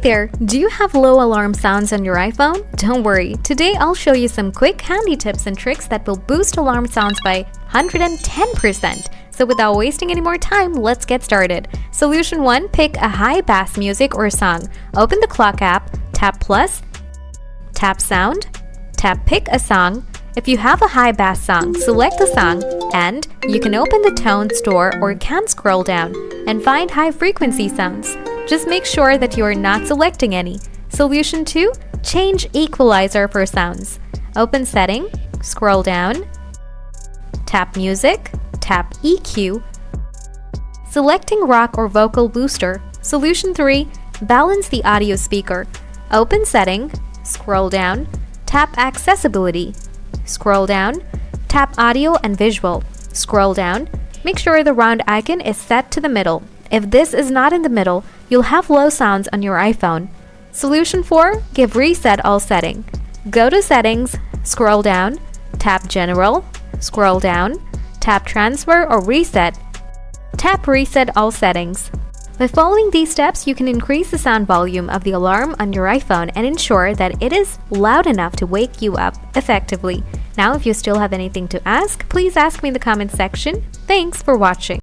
there! Do you have low alarm sounds on your iPhone? Don't worry, today I'll show you some quick, handy tips and tricks that will boost alarm sounds by 110%. So without wasting any more time, let's get started. Solution 1. Pick a high bass music or song. Open the clock app, tap plus, tap sound, tap pick a song. If you have a high bass song, select the song, and you can open the tone store or can scroll down and find high frequency sounds. Just make sure that you are not selecting any. Solution 2. Change equalizer for sounds. Open setting, scroll down, tap music, tap EQ, selecting rock or vocal booster. Solution 3. Balance the audio speaker. Open setting, scroll down, tap accessibility, scroll down, tap audio and visual, scroll down, make sure the round icon is set to the middle. If this is not in the middle, you'll have low sounds on your iPhone. Solution 4. Give reset all setting. Go to settings, scroll down, tap general, scroll down, tap transfer or reset, tap reset all settings. By following these steps, you can increase the sound volume of the alarm on your iPhone and ensure that it is loud enough to wake you up effectively. Now, if you still have anything to ask, please ask me in the comment section. Thanks for watching.